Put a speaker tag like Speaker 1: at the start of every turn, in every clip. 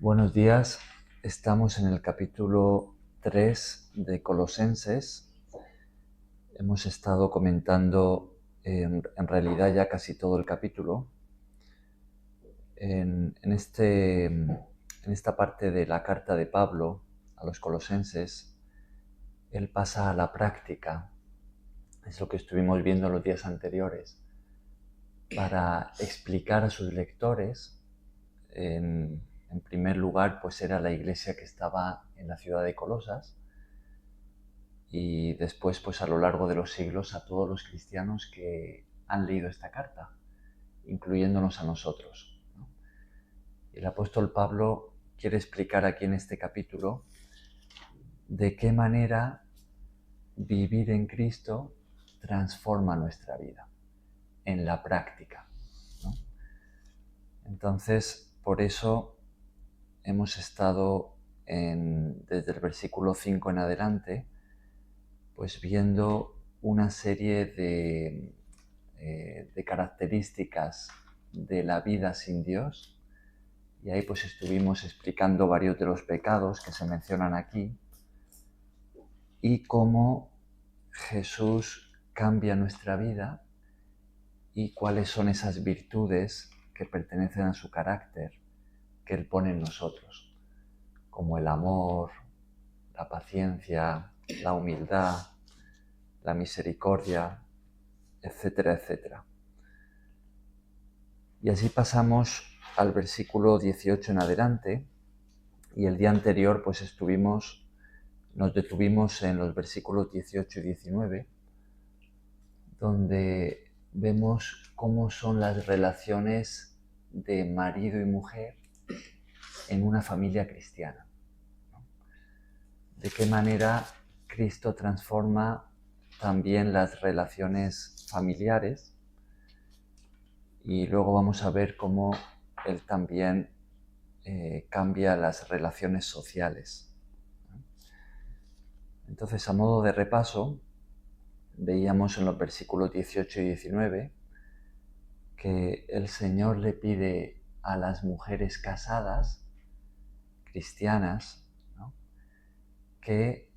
Speaker 1: Buenos días, estamos en el capítulo 3 de Colosenses. Hemos estado comentando en realidad ya casi todo el capítulo. En esta parte de la carta de Pablo a los colosenses, él pasa a la práctica, es lo que estuvimos viendo los días anteriores, para explicar a sus lectores. En primer lugar, pues era la iglesia que estaba en la ciudad de Colosas, y después, pues a lo largo de los siglos, a todos los cristianos que han leído esta carta, incluyéndonos a nosotros, ¿no? El apóstol Pablo quiere explicar aquí en este capítulo de qué manera vivir en Cristo transforma nuestra vida, en la práctica, ¿no? Entonces, por eso hemos estado desde el versículo 5 en adelante, pues viendo una serie de características de la vida sin Dios, y ahí pues estuvimos explicando varios de los pecados que se mencionan aquí y cómo Jesús cambia nuestra vida y cuáles son esas virtudes que pertenecen a su carácter que Él pone en nosotros, como el amor, la paciencia, la humildad, la misericordia, etcétera, etcétera. Y así pasamos al versículo 18 en adelante, y el día anterior pues nos detuvimos en los versículos 18 y 19, donde vemos cómo son las relaciones de marido y mujer en una familia cristiana, ¿no? De qué manera Cristo transforma también las relaciones familiares, y luego vamos a ver cómo Él también cambia las relaciones sociales. Entonces, a modo de repaso, veíamos en los versículos 18 y 19 que el Señor le pide a las mujeres casadas, cristianas, ¿no?, que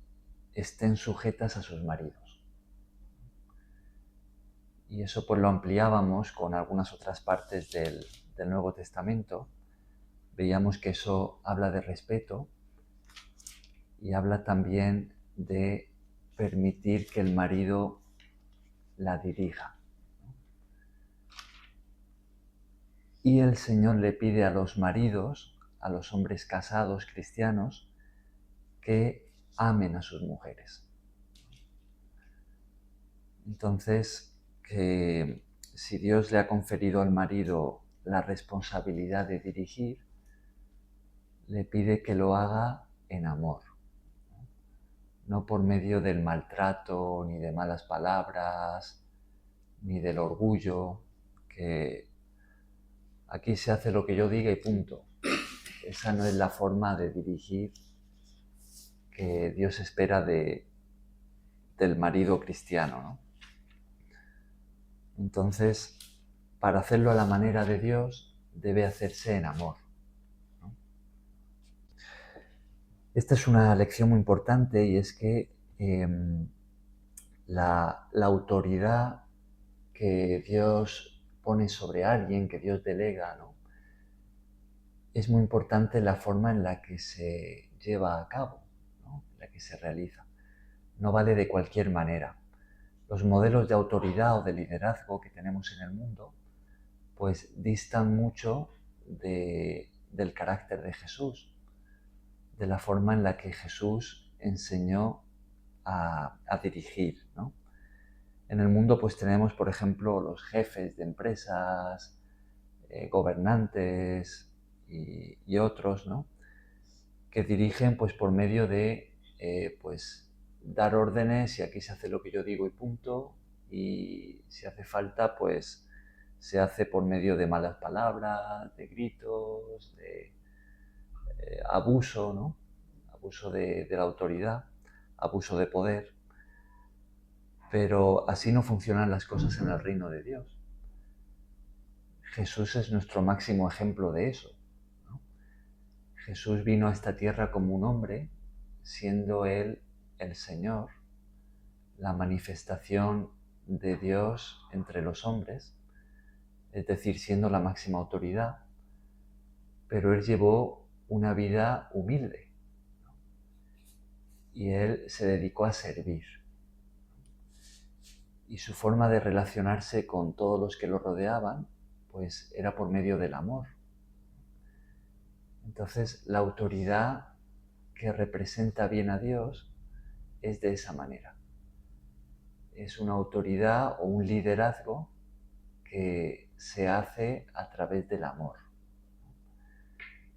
Speaker 1: estén sujetas a sus maridos. Y eso pues lo ampliábamos con algunas otras partes del Nuevo Testamento. Veíamos que eso habla de respeto y habla también de permitir que el marido la dirija. Y el Señor le pide a los maridos, a los hombres casados cristianos, que amen a sus mujeres. Entonces, que si Dios le ha conferido al marido la responsabilidad de dirigir, le pide que lo haga en amor, no por medio del maltrato, ni de malas palabras, ni del orgullo, que aquí se hace lo que yo diga y punto. Esa no es la forma de dirigir que Dios espera del marido cristiano, ¿no? Entonces, para hacerlo a la manera de Dios, debe hacerse en amor, ¿no? Esta es una lección muy importante, y es que la autoridad que Dios pone sobre alguien, que Dios delega, ¿no?, es muy importante la forma en la que se lleva a cabo, ¿no?, en la que se realiza. No vale de cualquier manera. Los modelos de autoridad o de liderazgo que tenemos en el mundo pues distan mucho del carácter de Jesús, de la forma en la que Jesús enseñó a dirigir, ¿no? En el mundo pues tenemos, por ejemplo, los jefes de empresas, gobernantes y otros, ¿no?, que dirigen pues por medio de pues dar órdenes, y aquí se hace lo que yo digo y punto, y si hace falta pues se hace por medio de malas palabras, de gritos, de abuso, ¿no?, abuso de la autoridad, abuso de poder. Pero así no funcionan las cosas en el reino de Dios. Jesús es nuestro máximo ejemplo de eso, ¿no? Jesús vino a esta tierra como un hombre, siendo Él el Señor, la manifestación de Dios entre los hombres, es decir, siendo la máxima autoridad, pero Él llevó una vida humilde y Él se dedicó a servir. Y su forma de relacionarse con todos los que lo rodeaban, pues era por medio del amor. Entonces, la autoridad que representa bien a Dios es de esa manera. Es una autoridad o un liderazgo que se hace a través del amor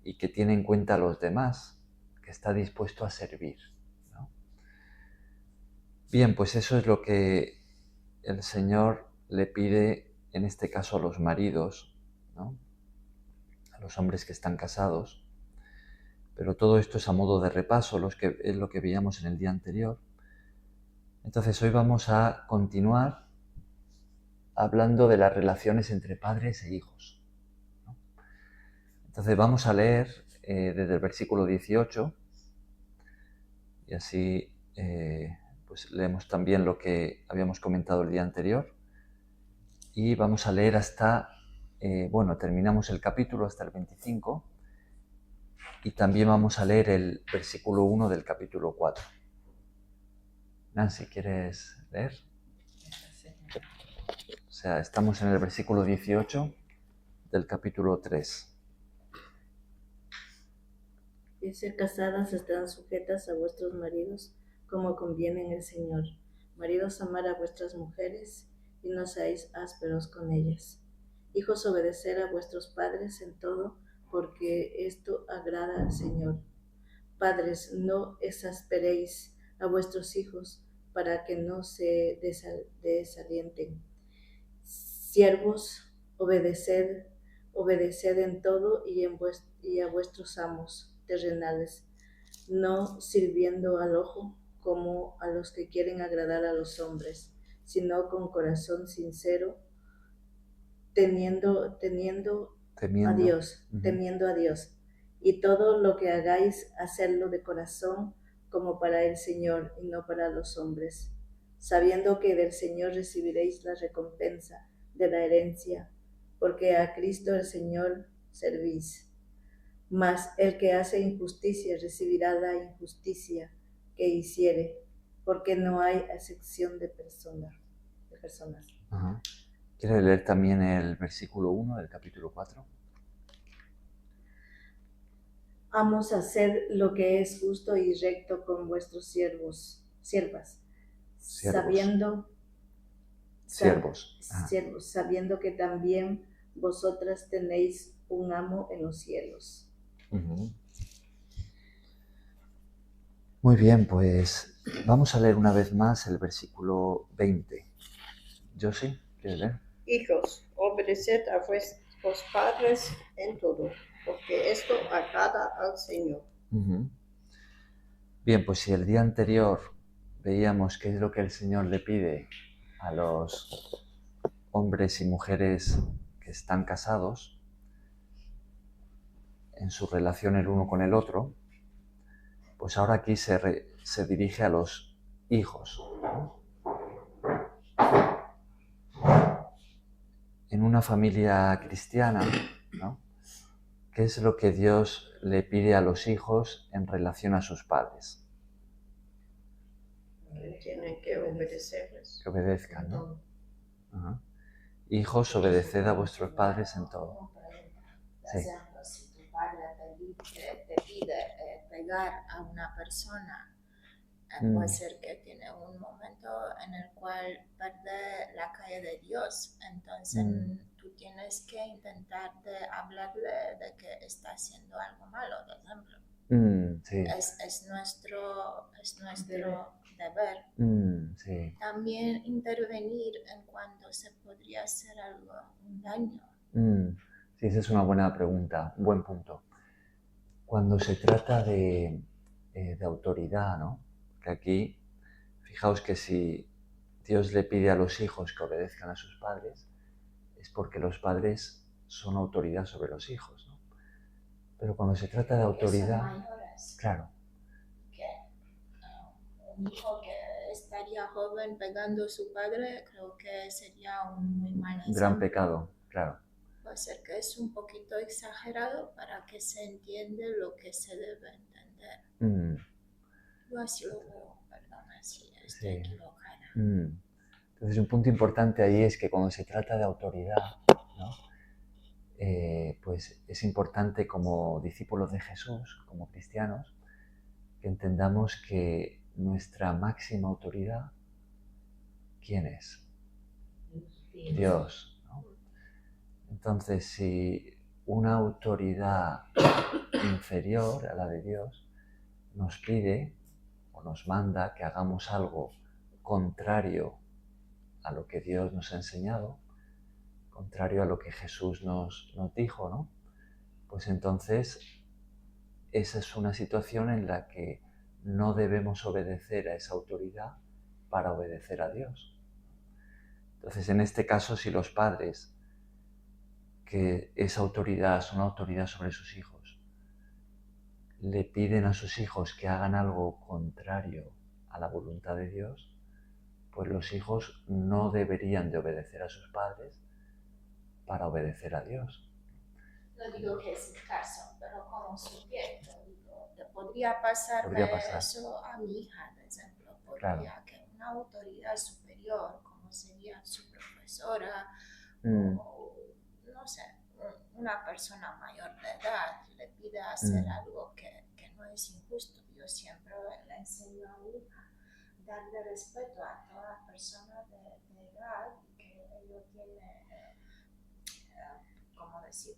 Speaker 1: y que tiene en cuenta a los demás, que está dispuesto a servir, ¿no? Bien, pues eso es lo que el Señor le pide, en este caso a los maridos, ¿no? A los hombres que están casados, pero todo esto es a modo de repaso, es lo que veíamos en el día anterior. Entonces hoy vamos a continuar hablando de las relaciones entre padres e hijos, ¿no? Entonces vamos a leer desde el versículo 18 y así pues leemos también lo que habíamos comentado el día anterior y vamos a leer hasta, terminamos el capítulo hasta el 25 y también vamos a leer el versículo 1 del capítulo 4. Nancy, ¿quieres leer? O sea, estamos en el versículo 18 del capítulo 3.
Speaker 2: Dice, casadas están sujetas a vuestros maridos, como conviene en el Señor. Maridos, amad a vuestras mujeres, y no seáis ásperos con ellas. Hijos, obedecer a vuestros padres en todo, porque esto agrada al Señor. Padres, no exasperéis a vuestros hijos, para que no se desalienten. Siervos, obedeced en todo y a vuestros amos terrenales, no sirviendo al ojo como a los que quieren agradar a los hombres, sino con corazón sincero, temiendo a Dios. Y todo lo que hagáis, hacerlo de corazón, como para el Señor y no para los hombres, sabiendo que del Señor recibiréis la recompensa de la herencia, porque a Cristo el Señor servís. Mas el que hace injusticia recibirá la injusticia que hiciere, porque no hay acepción de personas.
Speaker 1: Ajá. ¿Quieres leer también el versículo 1 del capítulo 4?
Speaker 2: Amos, hacer lo que es justo y recto con vuestros siervas, sabiendo que también vosotras tenéis un amo en los cielos.
Speaker 1: Uh-huh. Muy bien, pues vamos a leer una vez más el versículo 20. ¿Josie, quieres leer?
Speaker 3: Hijos, obedeced a vuestros padres en todo, porque esto agrada al Señor.
Speaker 1: Uh-huh. Bien, pues si el día anterior veíamos qué es lo que el Señor le pide a los hombres y mujeres que están casados en su relación el uno con el otro, pues ahora aquí se dirige a los hijos, ¿no? En una familia cristiana, ¿no? ¿Qué es lo que Dios le pide a los hijos en relación a sus padres?
Speaker 3: Tienen que obedecerles.
Speaker 1: Que obedezcan, ¿no? Uh-huh. Hijos, obedeced a vuestros padres en todo. Sí.
Speaker 4: Si tu padre te pide pegar a una persona, puede ser que tiene un momento en el cual pierde la calle de Dios. Entonces tú tienes que intentar de hablarle de que está haciendo algo malo, por ejemplo.
Speaker 1: Sí.
Speaker 4: Es nuestro deber.
Speaker 1: Sí.
Speaker 4: También intervenir en cuando se podría hacer un daño.
Speaker 1: Sí, esa es una buena pregunta, un buen punto. Cuando se trata de autoridad, ¿no? Que aquí, fijaos que si Dios le pide a los hijos que obedezcan a sus padres, es porque los padres son autoridad sobre los hijos, ¿no? Pero cuando se trata de autoridad,
Speaker 4: son mayores.
Speaker 1: claro,
Speaker 4: Que un hijo que estaría joven pegando a su padre, creo que sería un muy mal
Speaker 1: un gran
Speaker 4: ejemplo.
Speaker 1: pecado, claro.
Speaker 4: Puede ser que es un poquito exagerado para que se entienda lo que se debe entender.
Speaker 1: Mm,
Speaker 4: Yo así lo veo, perdona si estoy
Speaker 1: sí.
Speaker 4: equivocada.
Speaker 1: Entonces un punto importante ahí es que cuando se trata de autoridad, ¿no? Pues es importante como discípulos de Jesús, como cristianos, que entendamos que nuestra máxima autoridad, ¿quién es? Dios, ¿no? Entonces, si una autoridad inferior a la de Dios nos pide o nos manda que hagamos algo contrario a lo que Dios nos ha enseñado, contrario a lo que Jesús nos dijo, ¿no? Pues entonces esa es una situación en la que no debemos obedecer a esa autoridad para obedecer a Dios. Entonces, en este caso, si los padres, que esa autoridad son autoridad sobre sus hijos, le piden a sus hijos que hagan algo contrario a la voluntad de Dios, pues los hijos no deberían de obedecer a sus padres para obedecer a Dios.
Speaker 4: No digo que es el caso, pero como sujeto, digo, te podría pasar eso a mi hija, por ejemplo, podría que una autoridad superior, como sería su profesora, o no sé, una persona mayor de edad, le pida hacer algo que no es injusto. Yo siempre le enseño a mi hija darle respeto a toda persona de edad y que ello tiene, como decir,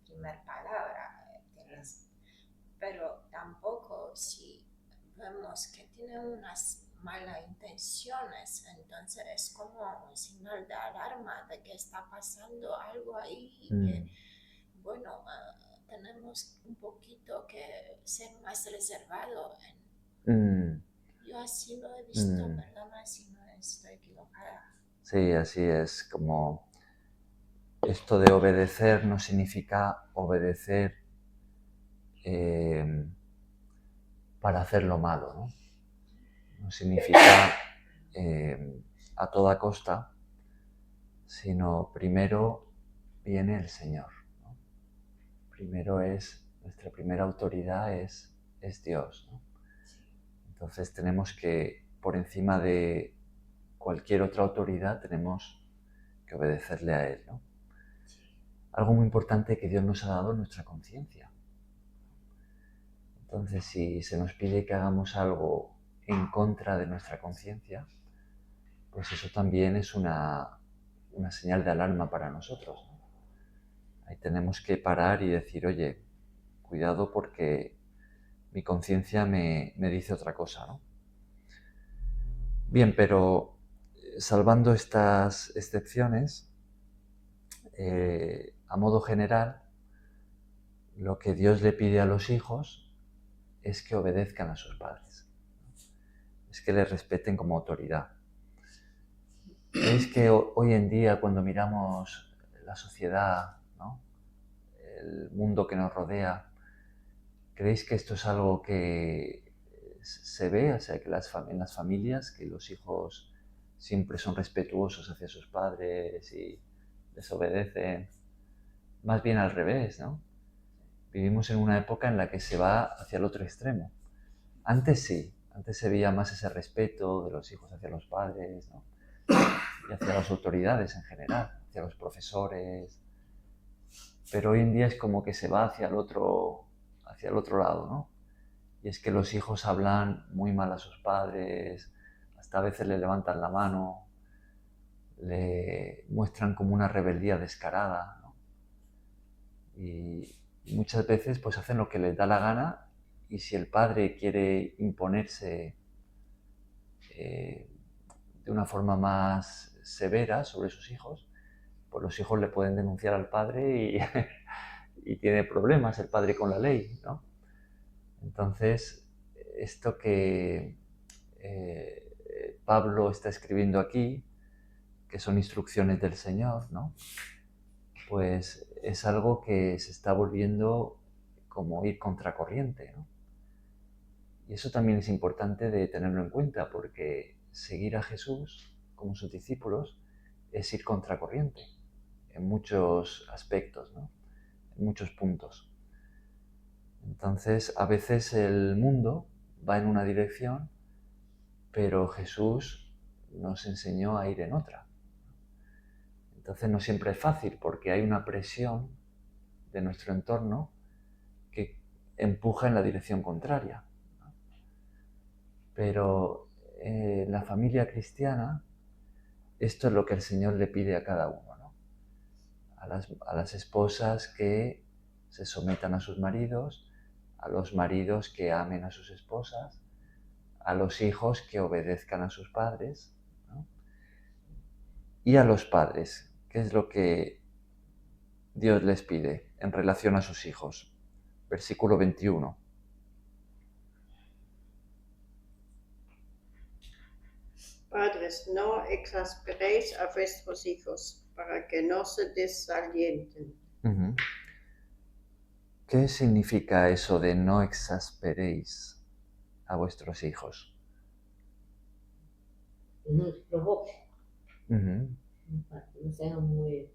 Speaker 4: primer palabra, pero tampoco si vemos que tiene unas malas intenciones, entonces es como un señal de alarma de que está pasando algo ahí y que, bueno, tenemos un poquito que ser más reservado. Yo así lo he visto, perdona si no estoy equivocada.
Speaker 1: Sí, así es, como esto de obedecer no significa obedecer para hacer lo malo, ¿no? No significa a toda costa, sino primero viene el Señor, ¿no? Primero nuestra primera autoridad es Dios, ¿no? Entonces tenemos que, por encima de cualquier otra autoridad, tenemos que obedecerle a Él, ¿no? Algo muy importante que Dios nos ha dado es nuestra conciencia. Entonces, si se nos pide que hagamos algo en contra de nuestra conciencia, pues eso también es una señal de alarma para nosotros, ¿no? Ahí tenemos que parar y decir, oye, cuidado porque mi conciencia me dice otra cosa, ¿no? Bien, pero salvando estas excepciones, a modo general, lo que Dios le pide a los hijos es que obedezcan a sus padres, es que les respeten como autoridad. ¿Veis que hoy en día, cuando miramos la sociedad, ¿no? El mundo que nos rodea, creéis que esto es algo que se ve, o sea, que en las familias, que los hijos siempre son respetuosos hacia sus padres y les obedecen? Más bien al revés, ¿no? Vivimos en una época en la que se va hacia el otro extremo. Antes sí, antes se veía más ese respeto de los hijos hacia los padres, ¿no? Y hacia las autoridades en general, hacia los profesores. Pero hoy en día es como que se va hacia el otro lado, ¿no? Y es que los hijos hablan muy mal a sus padres, hasta a veces le levantan la mano, le muestran como una rebeldía descarada, ¿no? Y muchas veces pues hacen lo que les da la gana, y si el padre quiere imponerse de una forma más severa sobre sus hijos, pues los hijos le pueden denunciar al padre y tiene problemas el padre con la ley, ¿no? Entonces, esto que Pablo está escribiendo aquí, que son instrucciones del Señor, ¿no? Pues es algo que se está volviendo como ir contracorriente, ¿no? Y eso también es importante de tenerlo en cuenta, porque seguir a Jesús como sus discípulos es ir contracorriente en muchos aspectos, ¿no? En muchos puntos. Entonces, a veces el mundo va en una dirección, pero Jesús nos enseñó a ir en otra. Entonces no siempre es fácil, porque hay una presión de nuestro entorno que empuja en la dirección contraria. Pero en la familia cristiana, esto es lo que el Señor le pide a cada uno, ¿no? A las esposas que se sometan a sus maridos, a los maridos que amen a sus esposas, a los hijos que obedezcan a sus padres, ¿no? Y a los padres, ¿qué es lo que Dios les pide en relación a sus hijos? Versículo 21.
Speaker 3: Padres, no exasperéis a vuestros hijos, para que no se desalienten.
Speaker 1: Uh-huh. ¿Qué significa eso de no exasperéis a vuestros hijos?
Speaker 5: No los provoque,
Speaker 1: Uh-huh.
Speaker 5: para que no sean muy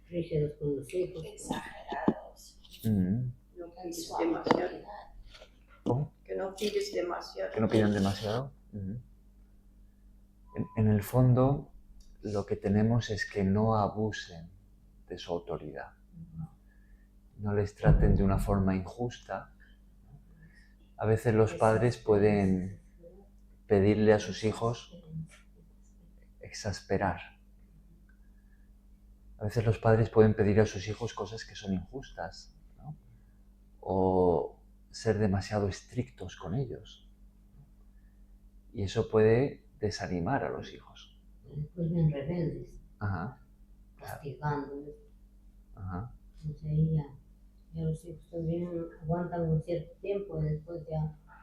Speaker 5: rígidos con los hijos.
Speaker 4: Exagerados.
Speaker 1: Uh-huh.
Speaker 3: No
Speaker 4: En
Speaker 3: pides
Speaker 4: su
Speaker 3: demasiado.
Speaker 4: autoridad.
Speaker 1: ¿Cómo?
Speaker 3: Que no pides demasiado.
Speaker 1: ¿Que no pidan demasiado? Uh-huh. En el fondo, lo que tenemos es que no abusen de su autoridad. No les traten de una forma injusta. A veces los padres pueden pedirle a sus hijos exasperar. A veces los padres pueden pedir a sus hijos cosas que son injustas, ¿no? O ser demasiado estrictos con ellos. Y eso puede desanimar a los hijos.
Speaker 5: Después ven rebeldes,
Speaker 1: Ajá,
Speaker 5: castigándoles.
Speaker 1: ajá.
Speaker 5: Entonces ahí ya los hijos también aguantan un cierto tiempo y después ya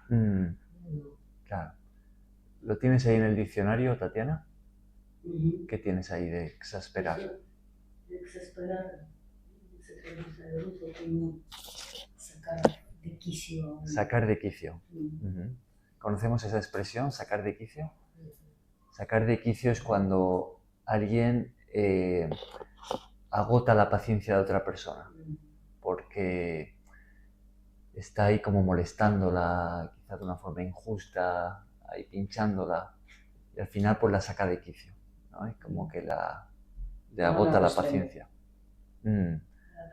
Speaker 5: no.
Speaker 1: Claro. ¿Lo tienes ahí en el diccionario, Tatiana?
Speaker 5: Uh-huh.
Speaker 1: ¿Qué tienes ahí de exasperar?
Speaker 6: Exasperar se traduce como sacar de quicio.
Speaker 1: Sacar de quicio. Uh-huh. ¿Conocemos esa expresión, sacar de quicio? Sacar de quicio es cuando alguien agota la paciencia de otra persona, porque está ahí como molestándola, quizá de una forma injusta, ahí pinchándola, y al final pues la saca de quicio, ¿no? Es como que le agota la paciencia.
Speaker 6: La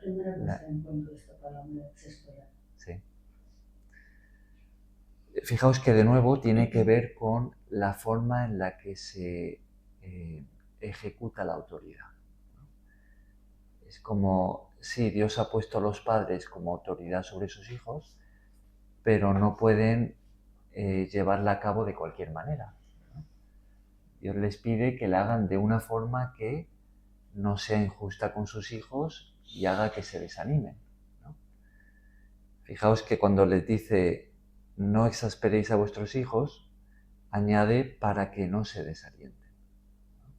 Speaker 6: primera vez que encuentro esta palabra, exasperar.
Speaker 1: Sí. Fijaos que de nuevo tiene que ver con la forma en la que se ejecuta la autoridad. Es como, sí, Dios ha puesto a los padres como autoridad sobre sus hijos, pero no pueden llevarla a cabo de cualquier manera, ¿no? Dios les pide que la hagan de una forma que no sea injusta con sus hijos y haga que se desanimen, ¿no? Fijaos que cuando les dice no exasperéis a vuestros hijos, añade para que no se desalienten, ¿no?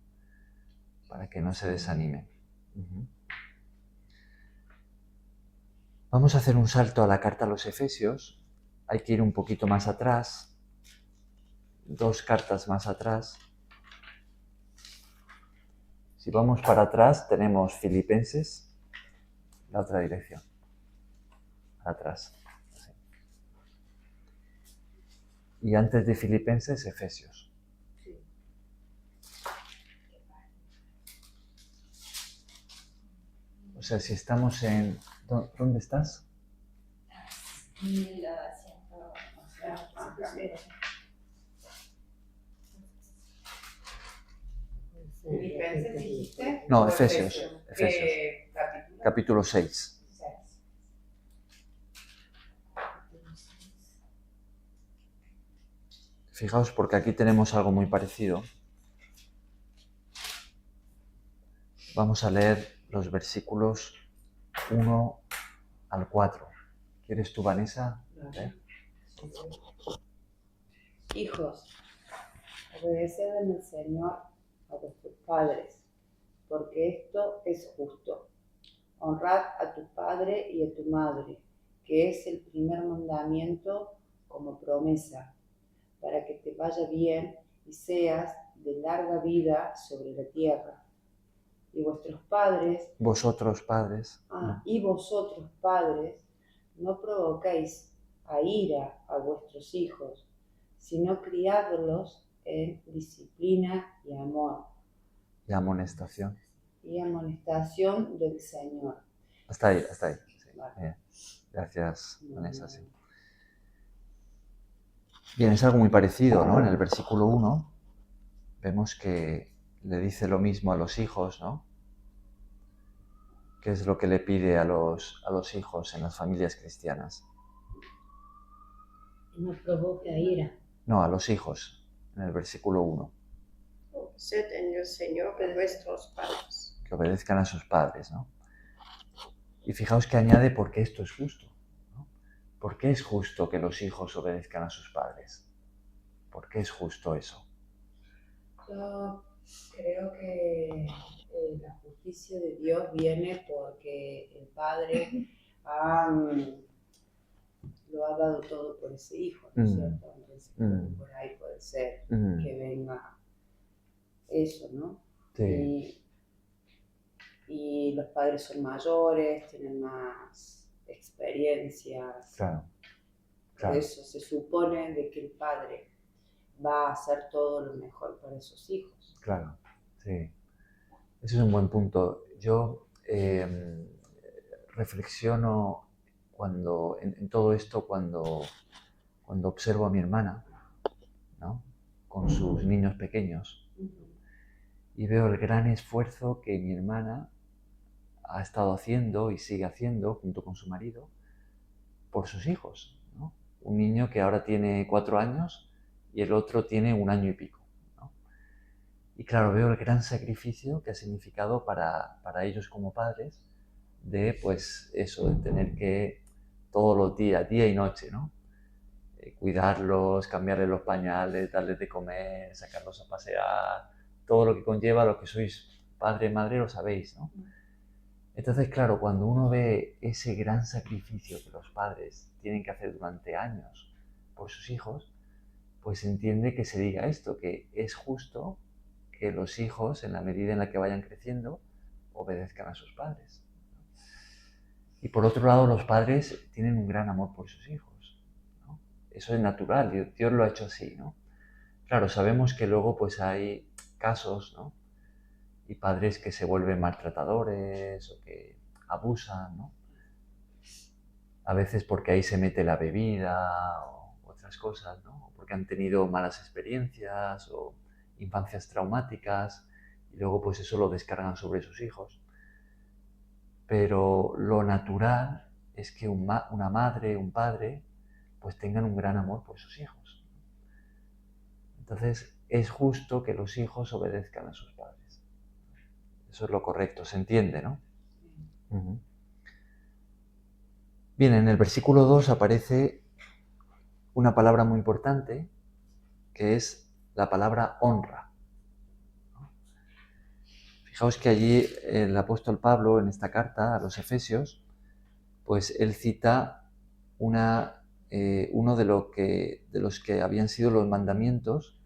Speaker 1: Para que no se desanimen. Uh-huh. Vamos a hacer un salto a la carta a los Efesios. Hay que ir un poquito más atrás, 2 cartas más atrás. Si vamos para atrás, tenemos Filipenses, la otra dirección, atrás. Así. Y antes de Filipenses, Efesios. O sea, si estamos en... ¿Dónde estás?
Speaker 4: 1100.
Speaker 7: ¿Filipenses dijiste?
Speaker 1: No, Efesios.
Speaker 7: ¿Qué capítulo?
Speaker 1: Capítulo 6. Fijaos porque aquí tenemos algo muy parecido. Vamos a leer los versículos 1 al 4. ¿Quieres tú, Vanessa?
Speaker 8: Hijos, obedeced en el Señor a vuestros padres, porque esto es justo. Honrad a tu padre y a tu madre, que es el primer mandamiento como promesa, para que te vaya bien y seas de larga vida sobre la tierra. Y vuestros padres,
Speaker 1: Vosotros, padres,
Speaker 8: y vosotros padres, no provoquéis a ira a vuestros hijos, sino criadlos en disciplina y amor.
Speaker 1: y amonestación.
Speaker 8: Y amonestación del Señor.
Speaker 1: Hasta ahí, hasta ahí. Sí.
Speaker 8: Vale.
Speaker 1: Bien. Gracias, Vanessa. Sí. Bien, es algo muy parecido, ¿no? En el versículo 1 vemos que le dice lo mismo a los hijos, ¿no? ¿Qué es lo que le pide a los hijos en las familias cristianas?
Speaker 5: Que no provoque a ira.
Speaker 1: No, a los hijos, en el versículo 1.
Speaker 3: Sed en el Señor de vuestros padres.
Speaker 1: Que obedezcan a sus padres, ¿no? Y fijaos que añade porque esto es justo, ¿no? ¿Por qué es justo que los hijos obedezcan a sus padres? ¿Por qué es justo eso?
Speaker 8: Yo creo que la justicia de Dios viene porque el Padre lo ha dado todo por ese hijo, ¿no es cierto? Entonces por ahí puede ser que venga eso, ¿no?
Speaker 1: Sí.
Speaker 8: Y los padres son mayores, tienen más experiencias.
Speaker 1: Claro.
Speaker 8: Por eso se supone de que el padre va a hacer todo lo mejor para sus hijos.
Speaker 1: Claro, sí. Ese es un buen punto. Yo reflexiono en todo esto cuando observo a mi hermana, ¿no? Con sus niños pequeños, y veo el gran esfuerzo que mi hermana ha estado haciendo y sigue haciendo junto con su marido por sus hijos, ¿no? Un niño que ahora tiene 4 años y el otro tiene 1 año y pico, ¿no? Y claro, veo el gran sacrificio que ha significado para ellos como padres de, pues eso, de tener que todos los días, día y noche, ¿no? Cuidarlos, cambiarles los pañales, darles de comer, sacarlos a pasear, todo lo que conlleva, lo que sois padre, madre, lo sabéis, ¿no? Entonces, claro, cuando uno ve ese gran sacrificio que los padres tienen que hacer durante años por sus hijos, pues entiende que se diga esto, que es justo que los hijos, en la medida en la que vayan creciendo, obedezcan a sus padres. Y por otro lado, los padres tienen un gran amor por sus hijos, ¿no? Eso es natural, Dios lo ha hecho así, ¿no? Claro, sabemos que luego pues hay casos, ¿no? Y padres que se vuelven maltratadores o que abusan, ¿no? A veces porque ahí se mete la bebida o otras cosas, ¿no? Porque han tenido malas experiencias o infancias traumáticas y luego pues eso lo descargan sobre sus hijos. Pero lo natural es que una madre, un padre, pues tengan un gran amor por sus hijos. Entonces es justo que los hijos obedezcan a sus padres. Eso es lo correcto, se entiende, ¿no? Bien, en el versículo 2 aparece una palabra muy importante, que es la palabra honra. Fijaos que allí el apóstol Pablo, en esta carta a los Efesios, pues él cita uno de los que habían sido los mandamientos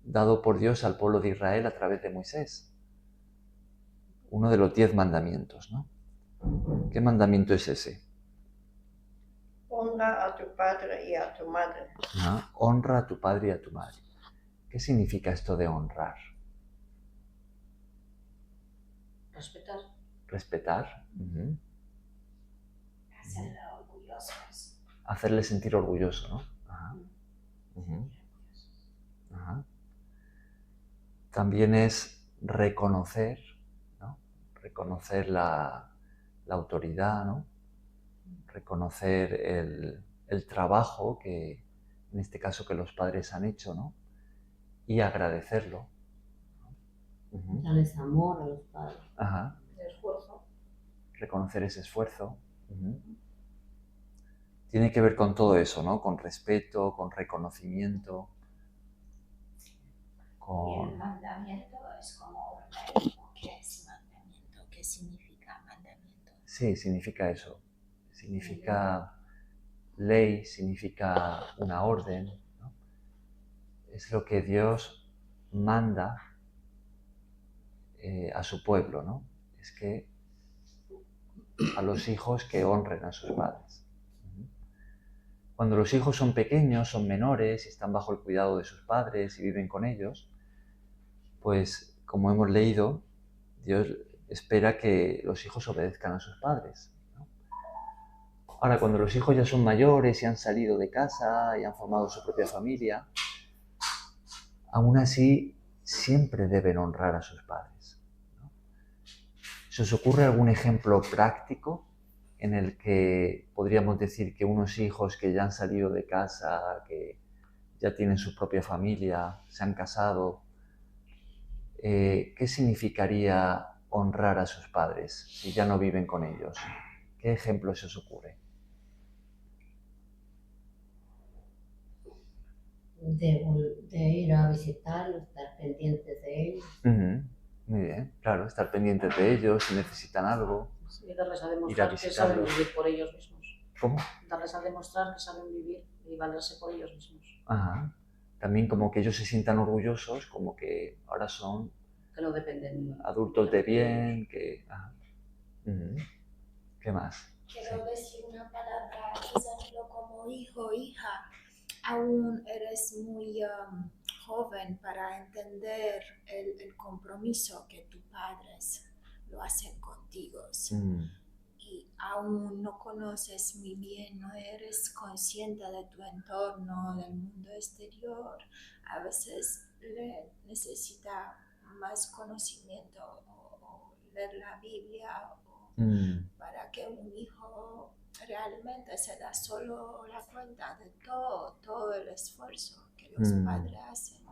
Speaker 1: dado por Dios al pueblo de Israel a través de Moisés. Uno de los 10 mandamientos, ¿no? ¿Qué mandamiento es ese?
Speaker 3: Honra a tu padre y a tu madre.
Speaker 1: ¿No? Honra a tu padre y a tu madre. ¿Qué significa esto de honrar?
Speaker 5: Respetar.
Speaker 1: Respetar.
Speaker 4: Hacerle orgullosos.
Speaker 1: Hacerle sentir orgulloso, ¿no? Ajá. Ajá. También es reconocer, ¿no? Reconocer la autoridad, ¿no? Reconocer el trabajo que, en este caso, que los padres han hecho, ¿no? Y agradecerlo.
Speaker 5: Darles amor a los padres.
Speaker 1: Ajá.
Speaker 3: El esfuerzo.
Speaker 1: Reconocer ese esfuerzo. Tiene que ver con todo eso, ¿no? Con respeto, con reconocimiento,
Speaker 4: Y el mandamiento es como un ley. ¿Qué es mandamiento? ¿Qué significa mandamiento?
Speaker 1: Sí, significa eso. Significa ley significa una orden, ¿no? Es lo que Dios manda a su pueblo, ¿no? Es que a los hijos que honren a sus padres. Cuando los hijos son pequeños, son menores y están bajo el cuidado de sus padres y viven con ellos, pues como hemos leído, Dios espera que los hijos obedezcan a sus padres, ¿no? Ahora, cuando los hijos ya son mayores y han salido de casa y han formado su propia familia, aún así siempre deben honrar a sus padres, ¿no? ¿Se os ocurre algún ejemplo práctico en el que podríamos decir que unos hijos que ya han salido de casa, que ya tienen su propia familia, se han casado, qué significaría honrar a sus padres si ya no viven con ellos? ¿Qué ejemplo se os ocurre?
Speaker 5: De ir a visitarlos, estar pendientes de ellos.
Speaker 1: Muy bien, claro, estar pendientes de ellos, si necesitan algo.
Speaker 6: Y darles a
Speaker 1: Ir a
Speaker 6: demostrar que saben
Speaker 1: visitarlos.
Speaker 6: vivir por ellos mismos.
Speaker 1: ¿Cómo?
Speaker 6: Darles a demostrar que saben vivir y valerse por ellos mismos.
Speaker 1: Ajá. También como que ellos se sientan orgullosos, como que ahora son
Speaker 6: Que no dependen.
Speaker 1: adultos de bien, que... Ajá. ¿Qué más?
Speaker 4: Quiero decir una palabra, ejemplo, como hijo o hija. Aún eres muy joven para entender el compromiso que tus padres lo hacen contigo. Y aún no conoces muy bien, no eres consciente de tu entorno, del mundo exterior. A veces necesita más conocimiento o leer la Biblia para que un hijo realmente se da solo la cuenta de todo el esfuerzo que los padres hacen.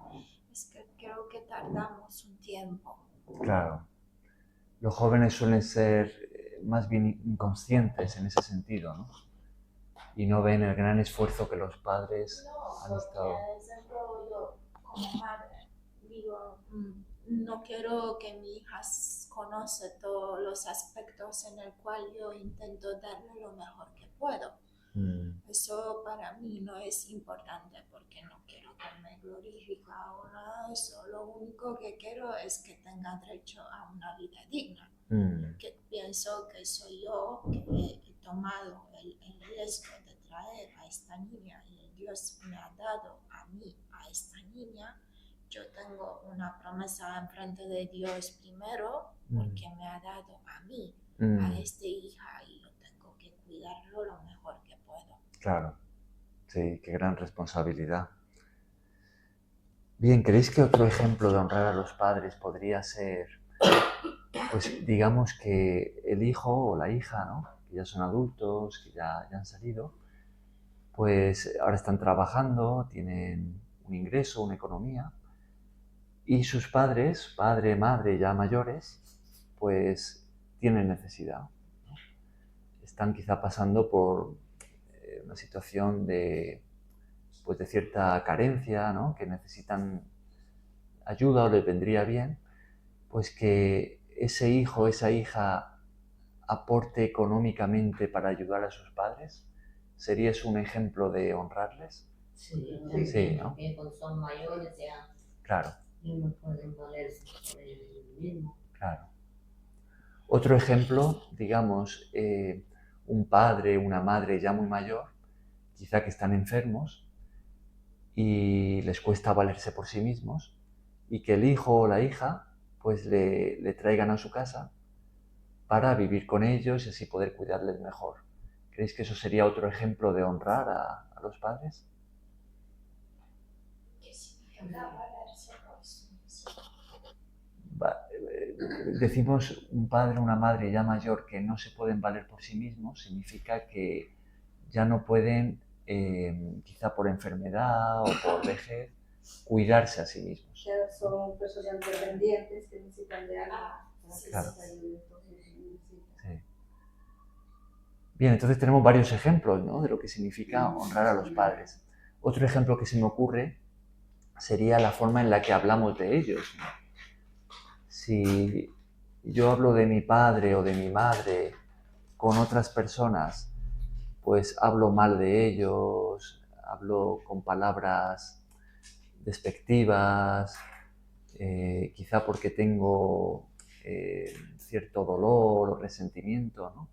Speaker 4: Es que creo que tardamos un tiempo.
Speaker 1: Claro. Los jóvenes suelen ser más bien inconscientes en ese sentido, ¿no? Y no ven el gran esfuerzo que los padres han estado...
Speaker 4: Por ejemplo, yo como madre digo, no quiero que mi hija conozca todos los aspectos en el cual yo intento darle lo mejor que puedo. Eso para mí no es importante porque no quiero que me glorifique o nada de eso. Lo único que quiero es que tenga derecho a una vida digna. Que pienso que soy yo que he tomado el riesgo de traer a esta niña y Dios me ha dado a mí, a esta niña. Yo tengo una promesa enfrente de Dios primero porque me ha dado a mí, a esta hija, y yo tengo que cuidarlo lo mejor que puedo.
Speaker 1: Claro, sí, qué gran responsabilidad. Bien, ¿creéis que otro ejemplo de honrar a los padres podría ser, pues digamos que el hijo o la hija, ¿no? Que ya son adultos, que ya han salido, pues ahora están trabajando, tienen un ingreso, una economía, y sus padres, padre, madre, ya mayores, pues tienen necesidad, ¿no? Están quizá pasando por una situación de cierta carencia, ¿no? Que necesitan ayuda o les vendría bien, pues que ese hijo, esa hija aporte económicamente para ayudar a sus padres. ¿Sería eso un ejemplo de honrarles?
Speaker 5: Sí,
Speaker 1: Sí, ¿no?
Speaker 5: Que cuando son mayores ya
Speaker 1: Claro.
Speaker 5: no pueden valerse por ellos mismos.
Speaker 1: Claro. Otro ejemplo, digamos, un padre, una madre ya muy mayor, quizá que están enfermos y les cuesta valerse por sí mismos, y que el hijo o la hija pues le traigan a su casa para vivir con ellos y así poder cuidarles mejor. ¿Creéis que eso sería otro ejemplo de honrar a los padres?
Speaker 4: ¿Qué significa valerse por sí mismo?
Speaker 1: Decimos un padre o una madre ya mayor que no se pueden valer por sí mismos, significa que ya no pueden, quizá por enfermedad o por vejez, cuidarse a sí mismos.
Speaker 2: Ya son personas dependientes que necesitan de algo.
Speaker 1: Claro.
Speaker 2: Sí.
Speaker 1: Sí. Bien, entonces tenemos varios ejemplos, ¿no? De lo que significa honrar a los padres. Otro ejemplo que se me ocurre sería la forma en la que hablamos de ellos, ¿no? Si yo hablo de mi padre o de mi madre con otras personas pues hablo mal de ellos, hablo con palabras despectivas, quizá porque tengo cierto dolor o resentimiento, ¿no?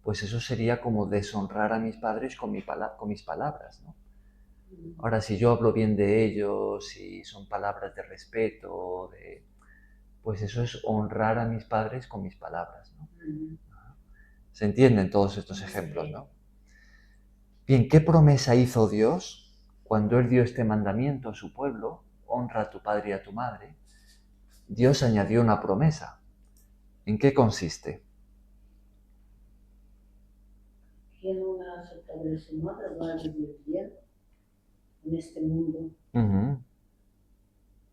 Speaker 1: Pues eso sería como deshonrar a mis padres con mis palabras, ¿no? Ahora, si yo hablo bien de ellos, si son palabras de respeto, pues eso es honrar a mis padres con mis palabras, ¿no? ¿Se entienden todos estos ejemplos, no? Bien, ¿qué promesa hizo Dios cuando Él dio este mandamiento a su pueblo? Honra a tu padre y a tu madre. Dios añadió una promesa. ¿En qué consiste?
Speaker 6: ¿Quién una a su padre y su madre va a vivir bien en este mundo?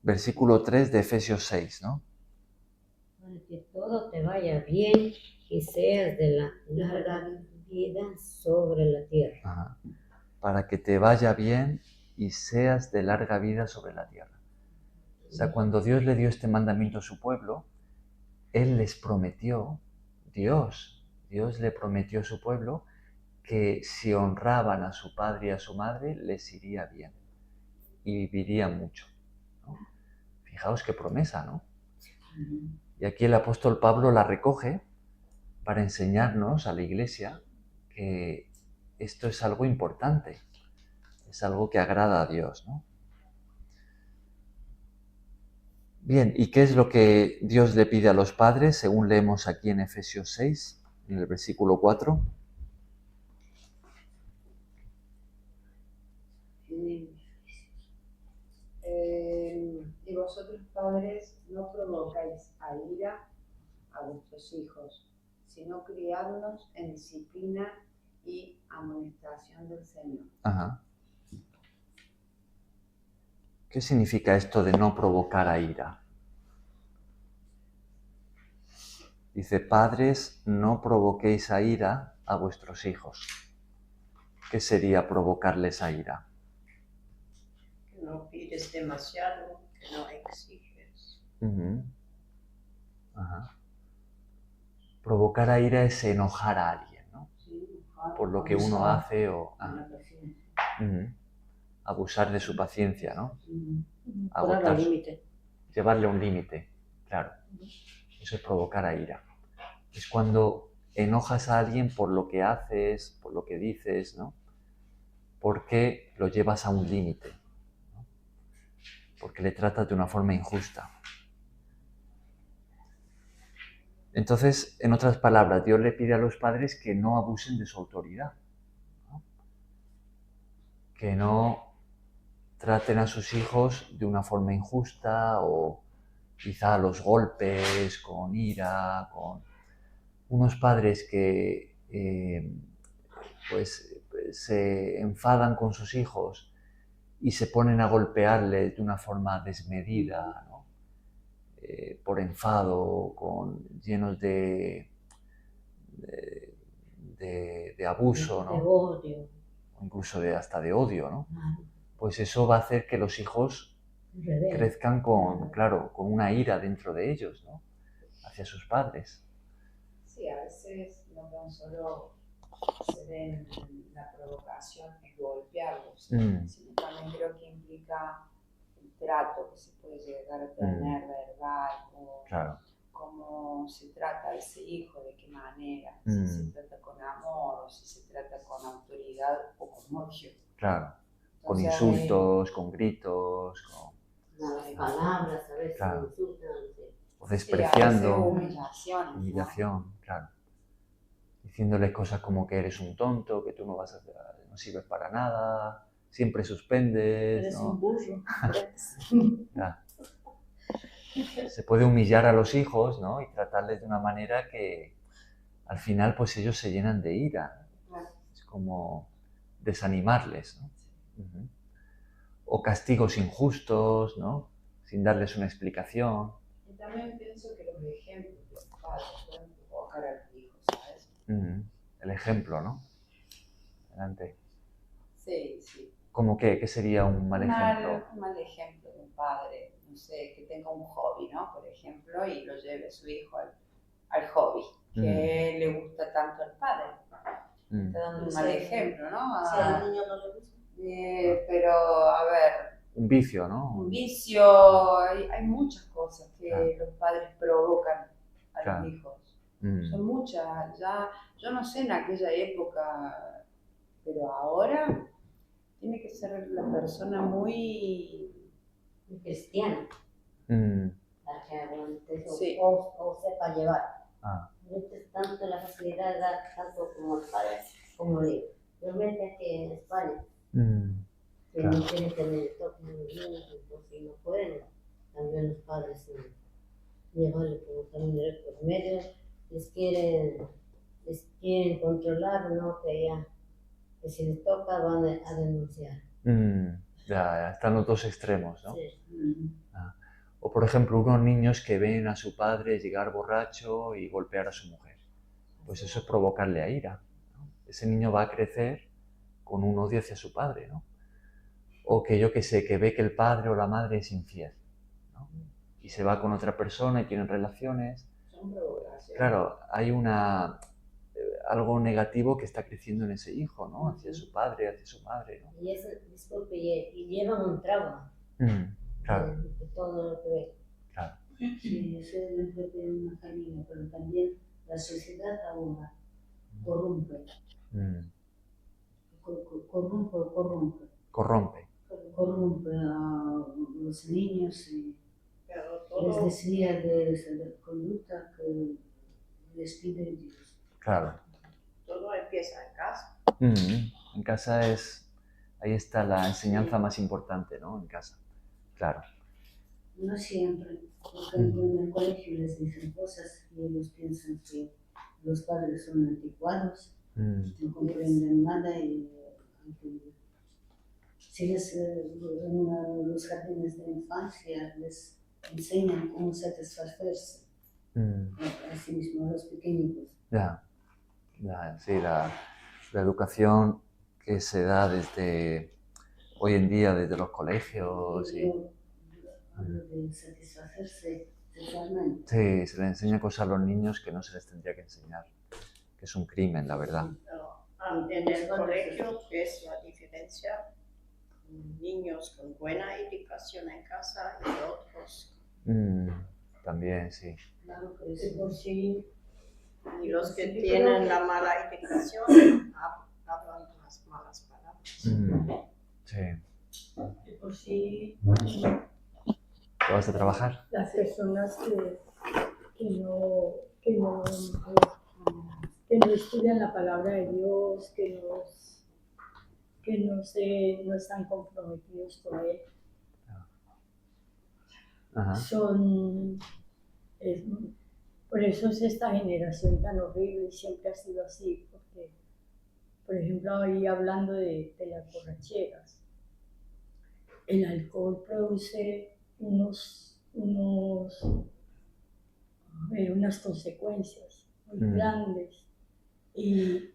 Speaker 1: Versículo 3 de Efesios 6, ¿no?
Speaker 5: Para que todo te vaya bien y seas de la larga vida sobre la tierra.
Speaker 1: Ajá. Para que te vaya bien y seas de larga vida sobre la tierra. O sea, cuando Dios le dio este mandamiento a su pueblo, Él les prometió, Dios le prometió a su pueblo que si honraban a su padre y a su madre, les iría bien y vivirían mucho, ¿no? Fijaos qué promesa, ¿no? Y aquí el apóstol Pablo la recoge para enseñarnos a la iglesia que esto es algo importante, es algo que agrada a Dios, ¿no? Bien, ¿y qué es lo que Dios le pide a los padres, según leemos aquí en Efesios 6, en el versículo 4?
Speaker 8: Y vosotros, padres, no provocáis a ira a vuestros hijos, sino criadlos en disciplina y amonestación del Señor.
Speaker 1: Ajá. ¿Qué significa esto de no provocar a ira? Dice, padres, no provoquéis a ira a vuestros hijos. ¿Qué sería provocarles a ira?
Speaker 3: Que no pides demasiado, que no exiges.
Speaker 1: Ajá. Provocar a ira es enojar a alguien, ¿no?
Speaker 6: Sí,
Speaker 1: por lo que uno hace o abusar de su paciencia, ¿no?
Speaker 6: Poner al límite.
Speaker 1: Llevarle un límite, claro. Eso es provocar a ira. Es cuando enojas a alguien por lo que haces, por lo que dices, ¿no? Porque lo llevas a un límite, ¿no? Porque le tratas de una forma injusta. Entonces, en otras palabras, Dios le pide a los padres que no abusen de su autoridad, ¿no? Que no traten a sus hijos de una forma injusta o quizá a los golpes, con ira, con unos padres que pues se enfadan con sus hijos y se ponen a golpearles de una forma desmedida, ¿no? Por enfado, llenos de abuso, ¿no?
Speaker 5: De odio.
Speaker 1: Incluso hasta de odio, ¿no? Pues eso va a hacer que los hijos crezcan con una ira dentro de ellos, ¿no? Hacia sus padres.
Speaker 8: Sí, a veces no tan solo se ven la provocación en golpearlos, sino también creo que implica el trato que se puede llegar a tener verbal, o cómo se trata a ese hijo, de qué manera, si se trata con amor o si se trata con autoridad o con odio.
Speaker 1: Claro, con insultos, con gritos, con
Speaker 5: las palabras a veces insultan.
Speaker 1: O despreciando.
Speaker 8: Humillación,
Speaker 1: claro. Diciéndole cosas como que eres un tonto, que tú no sirves para nada, siempre suspendes.
Speaker 6: Eres un burro.
Speaker 1: Se puede humillar a los hijos, ¿no? Y tratarles de una manera que al final pues ellos se llenan de ira. Es como desanimarles, ¿no? O castigos injustos, ¿no? Sin darles una explicación.
Speaker 8: Y también pienso que los ejemplos de los padres pueden provocar a los hijos, ¿sabes?
Speaker 1: El ejemplo, ¿no? Adelante.
Speaker 8: Sí, sí.
Speaker 1: ¿Cómo qué? ¿Qué sería un mal ejemplo?
Speaker 8: Un mal ejemplo de un padre, no sé, que tenga un hobby, ¿no? Por ejemplo, y lo lleve a su hijo al hobby, que le gusta tanto al padre. Está dando un mal ejemplo, ¿no?
Speaker 2: Si al niño no le gusta.
Speaker 8: Pero, a ver,
Speaker 1: Un vicio, ¿no?
Speaker 8: un vicio, hay muchas cosas que
Speaker 1: Claro.
Speaker 8: los padres provocan a
Speaker 1: Claro.
Speaker 8: los hijos.
Speaker 1: Mm,
Speaker 8: Son muchas, ya, yo no sé en aquella época, pero ahora tiene que ser la persona muy...
Speaker 5: Cristiano,
Speaker 1: mm,
Speaker 5: para que aguante eso,
Speaker 8: Sí.
Speaker 5: o sepa llevar.
Speaker 1: ah,
Speaker 5: Ahorita es tanto la facilidad de dar tanto como el padre, como digo. Realmente aquí en España,
Speaker 1: mm,
Speaker 5: que
Speaker 1: Claro.
Speaker 5: no quieren tener el toque de los niños, entonces no pueden. También los padres llevarle como también por medio, les quieren controlar, ¿no? Que si les toca van a denunciar.
Speaker 1: ya, están los dos extremos, ¿no?
Speaker 5: Sí.
Speaker 1: O por ejemplo, unos niños que ven a su padre llegar borracho y golpear a su mujer. Pues eso es provocarle a ira, ¿no? Ese niño va a crecer con un odio hacia su padre, ¿no? O que yo que sé, que ve que el padre o la madre es infiel, ¿no? Y se va con otra persona y tienen relaciones.
Speaker 3: Son provocaciones.
Speaker 1: Claro, hay algo negativo que está creciendo en ese hijo, ¿no? Hacia su padre, hacia su madre, ¿no?
Speaker 5: Y eso, disculpe, y llevan un trauma
Speaker 1: Claro,
Speaker 5: de todo lo que ven.
Speaker 1: claro.
Speaker 6: Sí, eso es lo que tiene una familia, pero también la sociedad ahora corrompe,
Speaker 1: Mm,
Speaker 6: corrompe
Speaker 1: Corrompe.
Speaker 6: a los niños y
Speaker 3: Pero
Speaker 6: les
Speaker 3: todo,
Speaker 6: decía de esa conducta que les pide Dios.
Speaker 1: Claro.
Speaker 3: todo empieza en casa.
Speaker 1: En casa ahí está la enseñanza más importante, ¿no? En casa, claro.
Speaker 6: No siempre, porque en el colegio les dicen cosas y ellos piensan que los padres son anticuados, no comprenden nada y si en los jardines de infancia les enseñan cómo satisfacerse a sí mismos, a los pequeñitos.
Speaker 1: Ya, sí, la educación que se da desde hoy en día, desde los colegios, y,
Speaker 6: Yo hablo de satisfacerse sexualmente.
Speaker 1: sí, se les enseña cosas a los niños que no se les tendría que enseñar, que es un crimen, la verdad.
Speaker 3: Pero, en el colegio es la diferencia. Niños con buena educación en casa y otros.
Speaker 1: También, sí.
Speaker 6: Claro que
Speaker 2: De
Speaker 6: sí.
Speaker 2: por sí,
Speaker 3: Y los que
Speaker 2: Sí,
Speaker 3: tienen
Speaker 2: pero-
Speaker 3: la mala educación hablan las malas palabras.
Speaker 1: Sí.
Speaker 2: de por sí,
Speaker 1: ¿Te vas a trabajar?
Speaker 2: las personas que no estudian la palabra de Dios, que no están comprometidos con Él,
Speaker 1: Ajá.
Speaker 2: por eso es esta generación tan horrible y siempre ha sido así, porque, por ejemplo, ahí hablando de las borracheras, el alcohol produce unas consecuencias muy grandes. Y,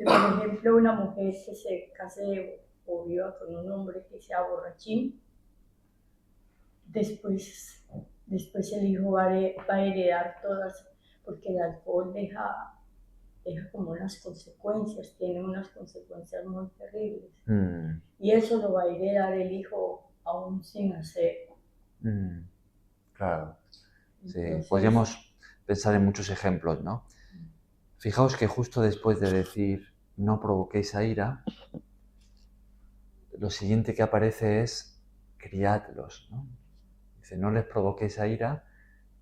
Speaker 2: por ejemplo, una mujer que se case o viva con un hombre que sea borrachín, después el hijo va a heredar todas, porque el alcohol deja como unas consecuencias, tiene unas consecuencias muy terribles. Y eso lo va a heredar el hijo aún sin hacer.
Speaker 1: Claro. Sí,
Speaker 2: Entonces,
Speaker 1: podríamos pensar en muchos ejemplos, ¿no? Fijaos que justo después de decir no provoquéis a ira, lo siguiente que aparece es criadlos, ¿no? Dice, no les provoquéis a ira,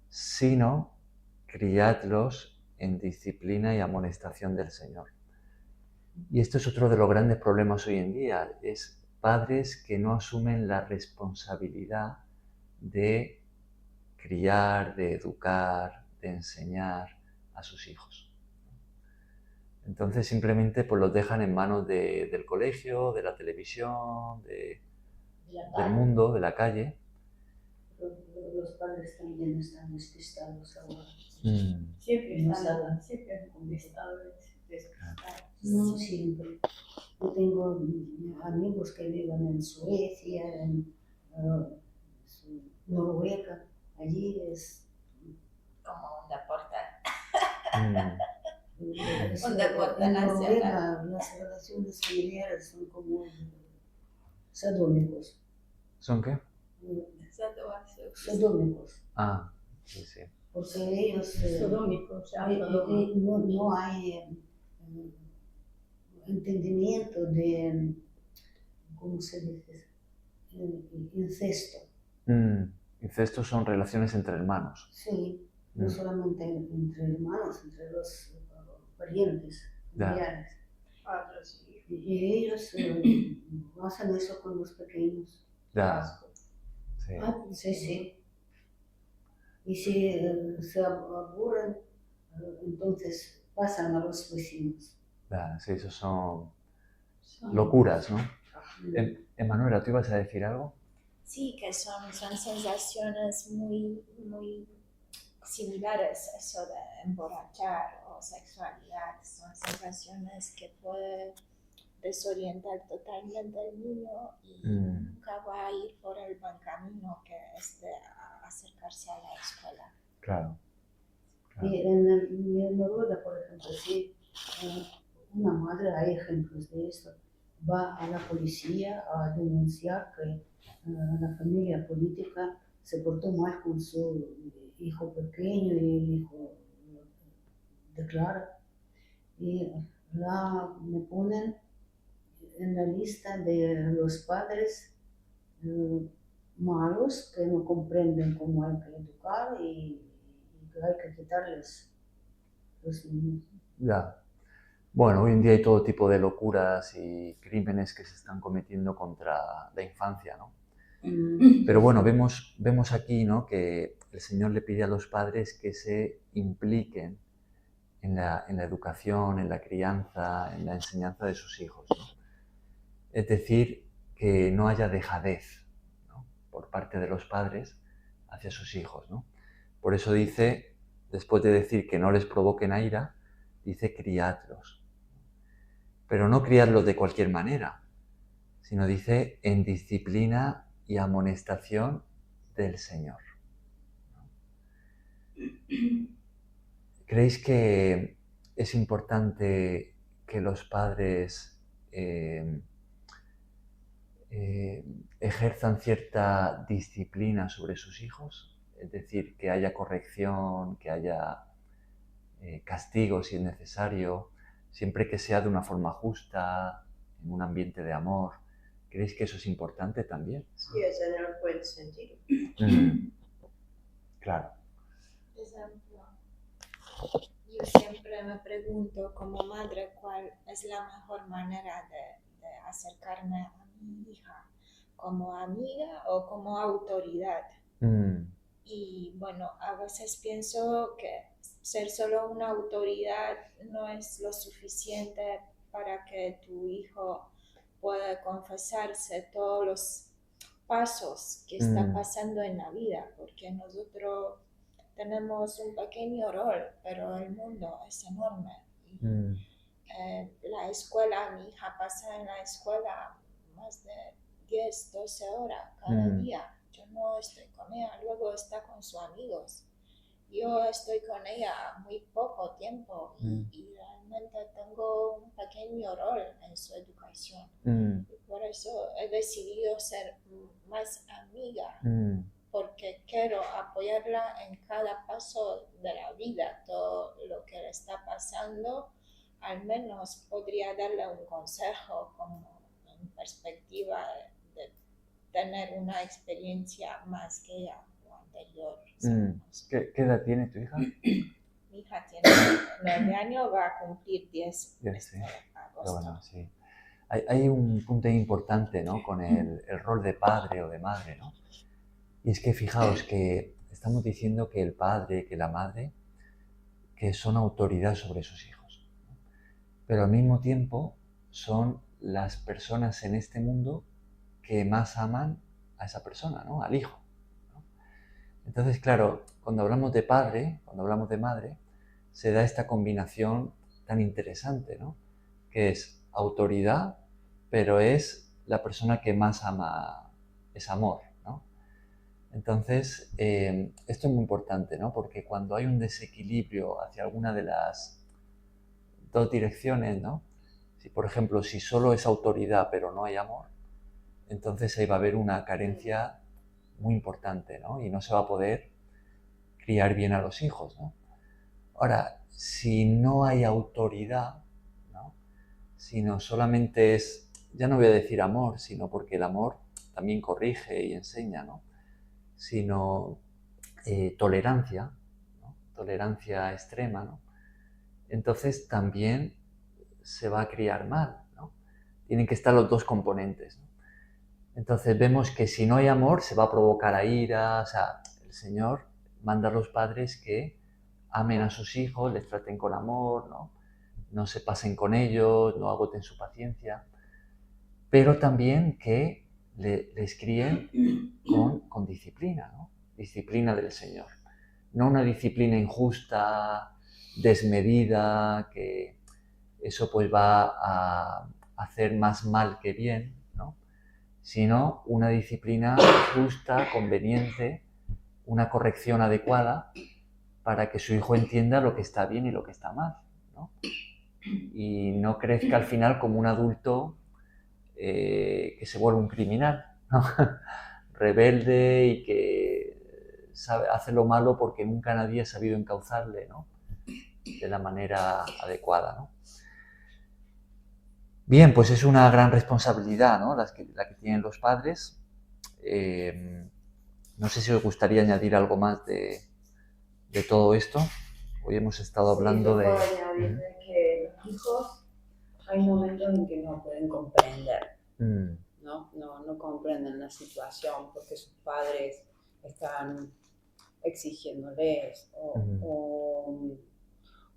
Speaker 1: sino criadlos en disciplina y amonestación del Señor. Y esto es otro de los grandes problemas hoy en día, es padres que no asumen la responsabilidad de criar, de educar, de enseñar a sus hijos. Entonces simplemente pues los dejan en manos del colegio, de la televisión, del mundo, de la calle.
Speaker 6: Los padres también están despistados ahora.
Speaker 2: siempre
Speaker 6: No
Speaker 2: están
Speaker 6: saben.
Speaker 2: siempre despistados.
Speaker 6: No siempre. Yo tengo amigos que viven en Suecia, en Noruega. Allí es
Speaker 4: Como un deporte.
Speaker 6: En Noruega las relaciones familiares son como sadónicos.
Speaker 1: ¿Son qué?
Speaker 6: Sodómicos.
Speaker 1: Ah, sí, sí.
Speaker 6: Porque ellos
Speaker 3: Sodómicos,
Speaker 6: no hay entendimiento de, ¿cómo se dice? Incesto.
Speaker 1: Incestos son relaciones entre hermanos.
Speaker 6: Sí, no solamente entre hermanos, entre los parientes, familiares. Y ellos hacen eso con los pequeños.
Speaker 1: Ya. Sí.
Speaker 6: Sí, sí. Y si se aburren, entonces pasan a los vecinos.
Speaker 1: Ya, sí, eso son locuras, ¿no? Emanuela, ¿tú ibas a decir algo?
Speaker 4: Sí, que son sensaciones muy similares, eso de emborrachar o sexualidad, son sensaciones que pueden desorientar totalmente al niño y nunca va a ir por el buen camino, que es de acercarse a la escuela.
Speaker 1: Claro.
Speaker 6: Y en Noruega, por ejemplo, si una madre, hay ejemplos de esto, va a la policía a denunciar que la familia política se portó mal con su hijo pequeño y el hijo declara. Y me ponen en la lista de los padres malos que no comprenden cómo hay que educar y que hay que quitarles los niños.
Speaker 1: Ya. Bueno, hoy en día hay todo tipo de locuras y crímenes que se están cometiendo contra la infancia, ¿no? Pero bueno, vemos aquí, ¿no?, que el Señor le pide a los padres que se impliquen en la educación, en la crianza, en la enseñanza de sus hijos, ¿no? Es decir, que no haya dejadez, ¿no?, por parte de los padres hacia sus hijos, ¿no? Por eso dice, después de decir que no les provoquen a ira, dice criadlos. Pero no criarlos de cualquier manera, sino dice en disciplina y amonestación del Señor. ¿Creéis que es importante que los padres ejerzan cierta disciplina sobre sus hijos? Es decir, que haya corrección, que haya castigo si es necesario, siempre que sea de una forma justa, en un ambiente de amor. ¿Creéis que eso es importante también?
Speaker 3: Sí, es en el buen sentido.
Speaker 1: Claro.
Speaker 4: Por ejemplo, yo siempre me pregunto como madre cuál es la mejor manera de acercarme a mi hija, como amiga o como autoridad. Y bueno, a veces pienso que ser solo una autoridad no es lo suficiente para que tu hijo pueda confesarse todos los pasos que está pasando en la vida, porque nosotros tenemos un pequeño rol, pero el mundo es enorme. La escuela, mi hija pasa en la escuela más de 10, 12 horas cada día. Yo no estoy con ella, luego está con sus amigos. Yo estoy con ella muy poco tiempo y realmente tengo un pequeño rol en su educación. Y por eso he decidido ser más amiga, porque quiero apoyarla en cada paso de la vida, todo lo que le está pasando. Al menos podría darle un consejo como en perspectiva de tener una experiencia más que ella anterior.
Speaker 1: ¿Qué edad tiene tu hija?
Speaker 4: Mi hija tiene 9 años, va a cumplir 10
Speaker 1: Sí.
Speaker 4: agosto.
Speaker 1: Bueno, sí. Hay un punto importante, ¿no?, con el rol de padre o de madre, ¿no? Y es que fijaos que estamos diciendo que el padre, que la madre, que son autoridad sobre sus hijos, ¿no? Pero al mismo tiempo son las personas en este mundo que más aman a esa persona, ¿no?, al hijo, ¿no? Entonces, claro, cuando hablamos de padre, cuando hablamos de madre, se da esta combinación tan interesante, ¿no?, que es autoridad, pero es la persona que más ama, es amor, ¿no? Entonces, esto es muy importante, ¿no?, porque cuando hay un desequilibrio hacia alguna de las dos direcciones, ¿no? Si, por ejemplo, si solo es autoridad pero no hay amor, entonces ahí va a haber una carencia muy importante, ¿no? Y no se va a poder criar bien a los hijos, ¿no? Ahora, si no hay autoridad, ¿no? Sino solamente es, ya no voy a decir amor, sino porque el amor también corrige y enseña, ¿no? Sino tolerancia, ¿no? Tolerancia extrema, ¿no? Entonces también se va a criar mal, ¿no? Tienen que estar los dos componentes, ¿no? Entonces vemos que si no hay amor se va a provocar a ira, o sea, el Señor manda a los padres que amen a sus hijos, les traten con amor, ¿no? No se pasen con ellos, no agoten su paciencia, pero también que les críen con disciplina, ¿no? Disciplina del Señor. No una disciplina injusta, desmedida, que eso pues va a hacer más mal que bien, ¿no? Sino una disciplina justa, conveniente, una corrección adecuada para que su hijo entienda lo que está bien y lo que está mal, ¿no? Y no crezca al final como un adulto que se vuelve un criminal, ¿no? Rebelde y que hace lo malo porque nunca nadie ha sabido encauzarle, ¿no? De la manera adecuada, ¿no? Bien, pues es una gran responsabilidad, ¿no? la que tienen los padres. No sé si os gustaría añadir algo más de todo esto. Hoy hemos estado hablando
Speaker 8: sí,
Speaker 1: de...
Speaker 8: puedo añadir de que los hijos hay momentos en que no pueden comprender, no comprenden la situación porque sus padres están exigiéndoles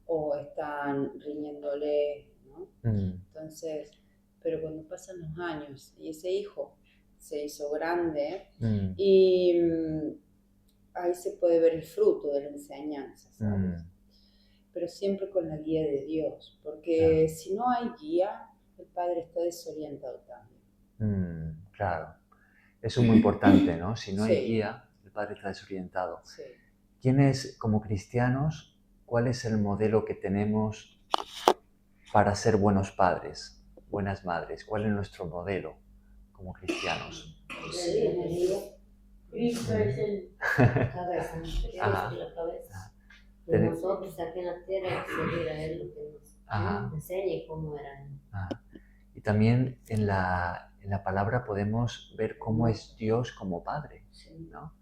Speaker 8: o están riñéndoles, ¿no? Entonces, pero cuando pasan los años y ese hijo se hizo grande y ahí se puede ver el fruto de la enseñanza, ¿sabes? Pero siempre con la guía de Dios, porque si no hay guía, el padre está desorientado también.
Speaker 1: Claro, eso es muy importante, ¿no? Si no hay
Speaker 8: Sí.
Speaker 1: guía, el padre está desorientado.
Speaker 8: Sí.
Speaker 1: ¿Quiénes, como cristianos, cuál es el modelo que tenemos para ser buenos padres, buenas madres? ¿Cuál es nuestro modelo como cristianos?
Speaker 5: Cristo es el cabeza, Cristo es la cabeza. Y nosotros aquí en la tierra seguir a Él lo que nos enseñe cómo era Él.
Speaker 1: Y también en la palabra podemos ver cómo es Dios como Padre, ¿no?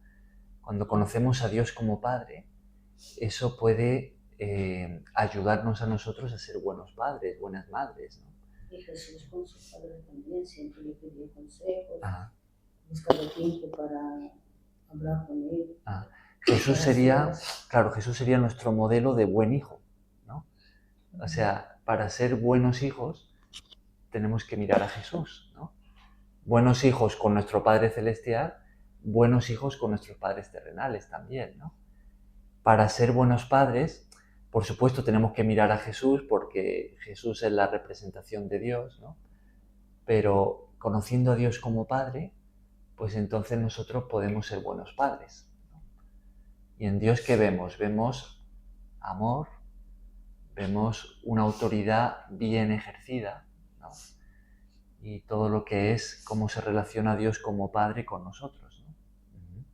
Speaker 1: Cuando conocemos a Dios como Padre, eso puede ayudarnos a nosotros a ser buenos padres, buenas madres, ¿no?
Speaker 6: Y Jesús con su padre también siempre le pedía consejos, buscaba tiempo para hablar con él.
Speaker 1: Jesús sería nuestro modelo de buen hijo, ¿no? O sea, para ser buenos hijos tenemos que mirar a Jesús, ¿no? Buenos hijos con nuestro Padre Celestial, buenos hijos con nuestros padres terrenales también, ¿no? Para ser buenos padres, por supuesto tenemos que mirar a Jesús porque Jesús es la representación de Dios, ¿no? Pero conociendo a Dios como Padre, pues entonces nosotros podemos ser buenos padres, ¿no? Y en Dios, ¿qué vemos? Vemos amor, vemos una autoridad bien ejercida, ¿no? Y todo lo que es cómo se relaciona Dios como Padre con nosotros, ¿no?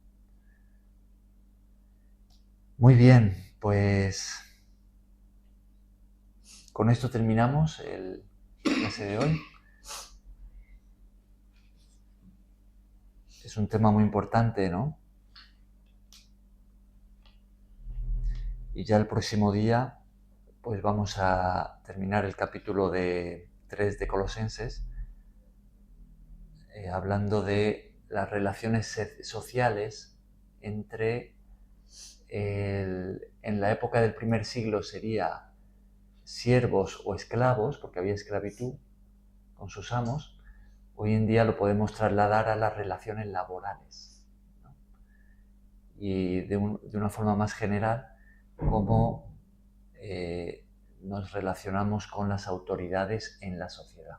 Speaker 1: Muy bien, pues con esto terminamos la clase de hoy. Es un tema muy importante, ¿no? Y ya el próximo día pues vamos a terminar el capítulo 3 de Colosenses, hablando de las relaciones sociales entre, en la época del primer siglo sería siervos o esclavos, porque había esclavitud con sus amos. Hoy en día lo podemos trasladar a las relaciones laborales, ¿no? Y de una forma más general, cómo nos relacionamos con las autoridades en la sociedad.